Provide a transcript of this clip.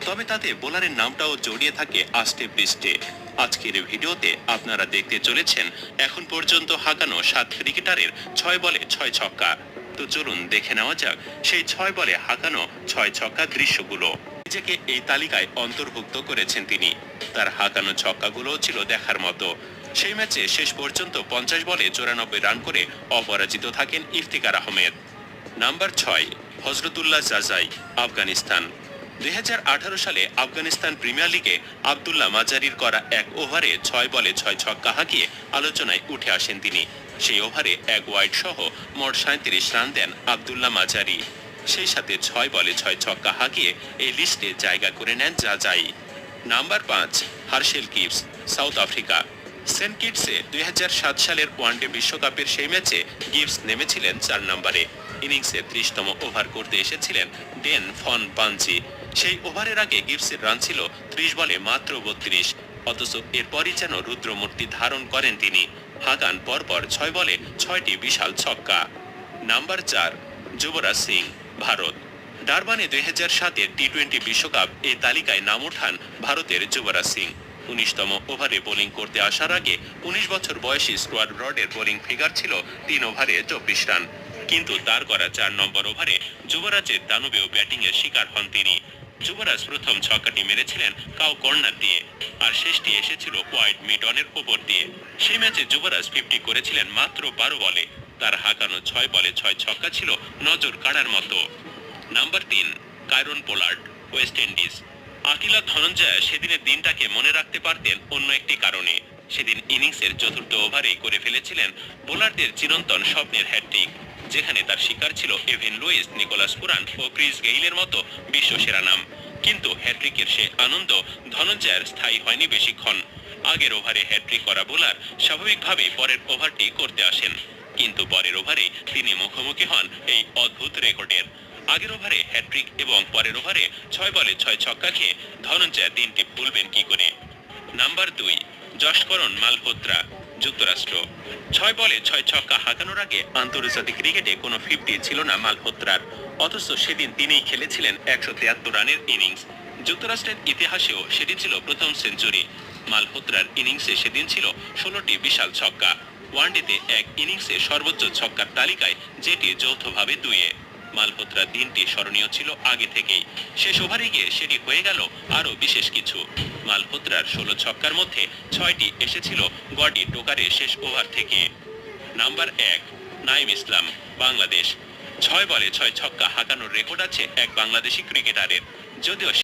তবে তাতে বোলারের নামটাও জড়িয়ে থাকে আষ্টে পৃষ্ঠে। আজকের ভিডিওতে আপনারা দেখতে চলেছেন এখন পর্যন্ত হাঁকানো 7 ক্রিকেটারের 6 বলে 6 ছক্কা। তো চলুন দেখে নেওয়া যাক সেই 6 বলে হাঁকানো 6 ছক্কা দৃশ্যগুলো। নিজেকে এই তালিকায় অন্তর্ভুক্ত করেছেন তিনি। তার হাঁকানো ছক্কাগুলো ছিল দেখার মতো। সেই ম্যাচে শেষ পর্যন্ত 50 বলে 94 রান করে অপরাজিত থাকেন ইফতিকার আহমেদ। নাম্বার 6, হজরতুল্লাহ জাজাই, আফগানিস্তান। 2018 সালে আফগানিস্তান প্রিমিয়ার লিগে আব্দুল্লাহ মাজারির করা এক ওভারে 6 বলে 6 ছক্কা হাঁকিয়ে আলোচনায় উঠে আসেন তিনি। সেই ওভারে এক ওয়াইড সহ মোট 37 রান দেন আব্দুল্লাহ মাজারি। সেই সাথে 6 বলে 6 ছক্কা হাঁকিয়ে এই লিস্টে জায়গা করে নেন Zazai. Number 5, Herschelle Gibbs, South Africa. Saint কিটসে 2007 সালের ওয়ানডে বিশ্বকাপের সেই ম্যাচে গিবস নেমেছিলেন 4 নম্বরে। ইনিংসে 30তম ওভার করতে এসেছিলেন ডেন ফন পাঞ্চি। সেই ওভারের আগে গিবসের রান ছিল 30 বলে মাত্র 32। অথচ এরপরই যেন রুদ্রমূর্তি ধারণ করেন তিনি। হাঁকান পরপর 6 বলে 6টি বিশাল ছক্কা। নাম্বার 4, যুবরাজ সিং, ভারত। ডারবানে 2007-এর টি-20 বিশ্বকাপ এই তালিকায় নাম ওঠান ভারতের যুবরাজ সিং। 19তম ওভারে বোলিং করতে আসার আগে 19 বছর বয়সী স্টুয়ার্ট ব্রডের বোলিং ফিগার ছিল 3 ওভারে 24 রান। কিন্তু তার করা 4 নম্বর ওভারে যুবরাজের দানবীয় ব্যাটিংয়ের শিকার হন তিনি। যুবরাজ প্রথম ছক্কাটি মেরেছিলেন কাউ কর্নার দিয়ে, আর শেষটি এসেছিল ওয়াইড মিড অনের ওপর দিয়ে। সেই ম্যাচে যুবরাজ 50 করেছিলেন মাত্র 12 বলে। তার হাঁকানো 6 বলে 6 ছক্কা ছিল নজর কাড়ার মতো। Number 3, Kieron Pollard, West Indies. Akila Dhananjay সেদিনের দিনটাকে মনে রাখতে পারতেন অন্য একটি কারণে। সেদিন ইনিংসের চতুর্থ ওভারেই করে ফেলেছিলেন বোলারদের চিরন্তন স্বপ্নের হ্যাটট্রিক, যেখানে তার শিকার ছিল এভেন লুইস, নিকোলাস পুরান ও ক্রিস গেইলের মতো বিশ্বসেরা নাম। কিন্তু হ্যাটট্রিকের সে আনন্দ ধনঞ্জয়ের স্থায়ী হয়নি বেশিক্ষণ। আগের ওভারে হ্যাটট্রিক করা বোলার স্বাভাবিকভাবেই পরের ওভারটি করতে আসেন, কিন্তু পরের ওভারে তিনি মুখোমুখি হন এই অদ্ভুত রেকর্ডের। আগের ওভারে হ্যাটট্রিক এবং পরের ওভারে 6 বলে 6 ছক্কা খেয়ে ধনঞ্জয় দিনটি ভুলবেন কি করে। নাম্বার 2, যশকরণ মালহোত্রা, যুক্তরাষ্ট্র। 6 বলে 6 ছক্কা হাঁকানোর আগে আন্তর্জাতিক ক্রিকেটে কোনো 50 ছিল না মালহোত্রার। অথচ সেদিন তিনিই খেলেছিলেন 173 রানের ইনিংস। যুক্তরাষ্ট্রের ইতিহাসেও সেটি ছিল প্রথম সেঞ্চুরি। মালহোত্রার ইনিংসে সেদিন ছিল 16টি বিশাল ছক্কা। ওয়ানডেতে এক ইনিংসে সর্বোচ্চ ছক্কার তালিকায় যেটি যৌথভাবে 2-এ। মালহোত্রার দিনটি স্মরণীয় ছিল আগে থেকেই। শেষ ওভারে গিয়ে সেটি হয়ে গেল আরও বিশেষ কিছু। মালহোত্রার 16 ছক্কার মধ্যে 6টি এসেছিল গডি টোকারের শেষ ওভার থেকে। নাম্বার 1, নাঈম ইসলাম, বাংলাদেশ। 6 বলে 6 ছক্কা হাঁকানোর রেকর্ড আছে এক বাংলাদেশি ক্রিকেটারের। যদিও